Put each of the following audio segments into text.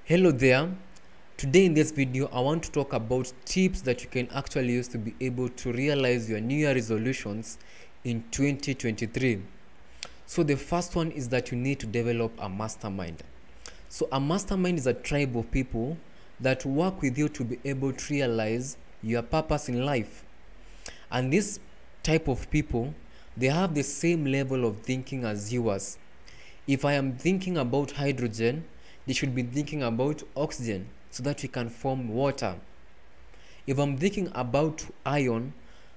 Hello there. Today in this video I want to talk about tips that you can actually use to be able to realize your New Year resolutions in 2023. So the first one is that you need to develop a mastermind. So a mastermind is a tribe of people that work with you to be able to realize your purpose in life. And this type of people, they have the same level of thinking as yours. If I am thinking about hydrogen, they should be thinking about oxygen so that we can form water. If I'm thinking about iron,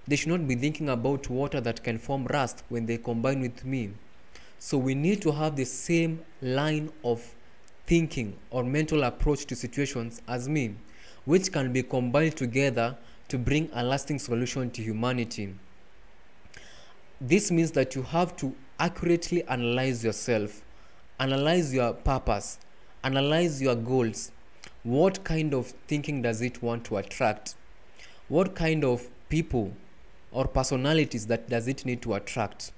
they should not be thinking about water that can form rust when they combine with me. So we need to have the same line of thinking or mental approach to situations as me, which can be combined together to bring a lasting solution to humanity. This means that you have to accurately analyze yourself, analyze your purpose, analyze your goals. What kind of thinking does it want to attract? What kind of people or personalities that does it need to attract?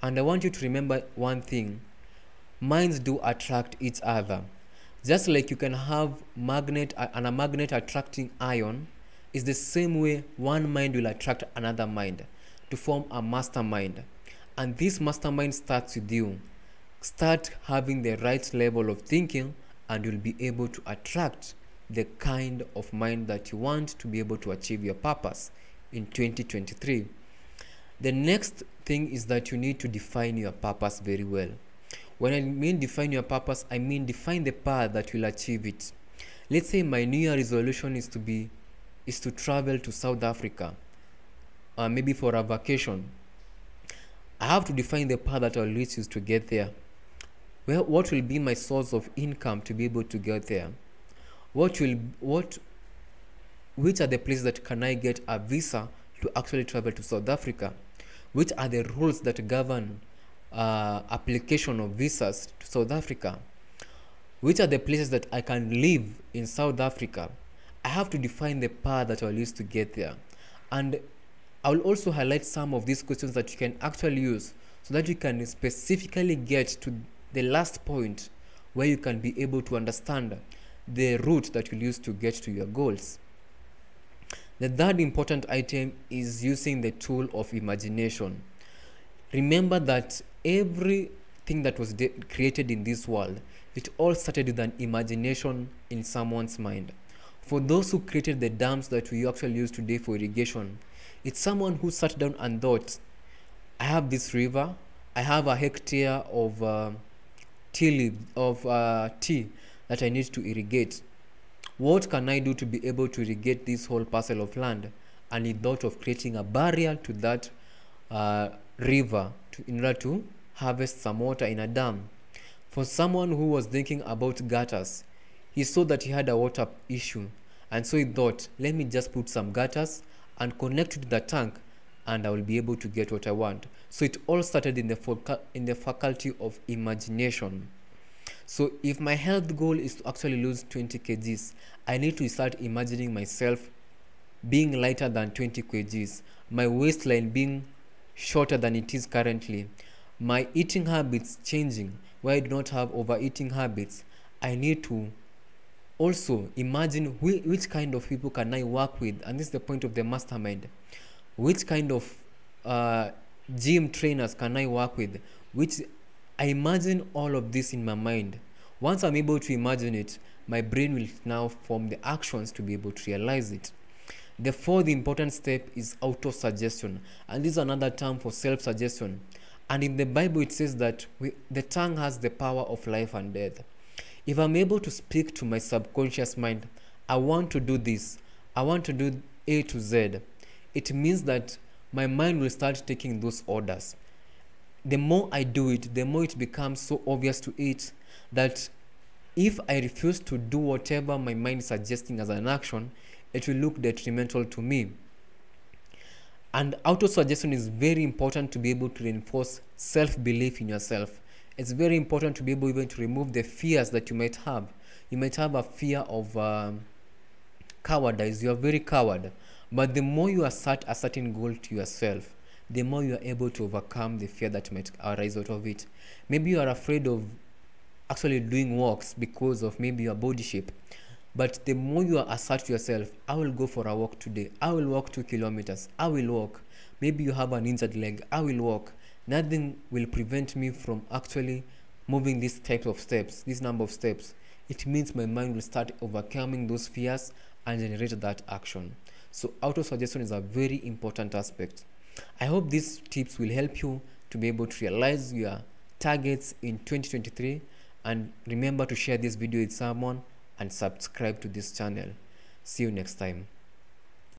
And I want you to remember one thing: minds do attract each other. Just like you can have magnet and a magnet attracting iron, is the same way one mind will attract another mind to form a mastermind. And this mastermind starts with you. Start having the right level of thinking and you'll be able to attract the kind of mind that you want to be able to achieve your purpose in 2023. The next thing is that you need to define your purpose very well. When I mean define your purpose, I mean define the path that will achieve it. Let's say my New Year resolution is to travel to South Africa, maybe for a vacation. I have to define the path that I'll use to get there. Well, what will be my source of income to be able to get there? Which are the places that can I get a visa to actually travel to South Africa? Which are the rules that govern application of visas to South Africa? Which are the places that I can live in South Africa? I have to define the path that I'll use to get there. And I'll also highlight some of these questions that you can actually use so that you can specifically get to the last point where you can be able to understand the route that you'll use to get to your goals. The third important item is using the tool of imagination. Remember that everything that was created in this world, it all started with an imagination in someone's mind. For those who created the dams that we actually use today for irrigation, it's someone who sat down and thought, I have this river, I have a hectare of tea that I need to irrigate. What can I do to be able to irrigate this whole parcel of land? And he thought of creating a barrier to that river in order to harvest some water in a dam. For someone who was thinking about gutters, he saw that he had a water issue, and so he thought, let me just put some gutters and connect it to the tank and I will be able to get what I want. So it all started in the faculty of imagination. So if my health goal is to actually lose 20 kgs, I need to start imagining myself being lighter than 20 kgs, my waistline being shorter than it is currently, my eating habits changing where I do not have overeating habits. I need to also imagine which kind of people can I work with, and this is the point of the mastermind. Which kind of gym trainers can I work with? Which I imagine all of this in my mind. Once I'm able to imagine it, my brain will now form the actions to be able to realize it. The fourth important step is auto-suggestion, and this is another term for self-suggestion. And in the Bible it says that the tongue has the power of life and death. If I'm able to speak to my subconscious mind, I want to do this, I want to do A to Z, it means that my mind will start taking those orders. The more I do it, the more it becomes so obvious to it that if I refuse to do whatever my mind is suggesting as an action, it will look detrimental to me. And auto-suggestion is very important to be able to reinforce self-belief in yourself. It's very important to be able even to remove the fears that you might have. You might have a fear of cowardice. You are very coward. But the more you assert a certain goal to yourself, the more you are able to overcome the fear that might arise out of it. Maybe you are afraid of actually doing walks because of maybe your body shape. But the more you assert to yourself, I will go for a walk today, I will walk 2 kilometers, I will walk. Maybe you have an injured leg, I will walk. Nothing will prevent me from actually moving this type of steps, this number of steps. It means my mind will start overcoming those fears and generate that action. So auto suggestion is a very important aspect. I hope these tips will help you to be able to realize your targets in 2023, and remember to share this video with someone and subscribe to this channel. See you next time.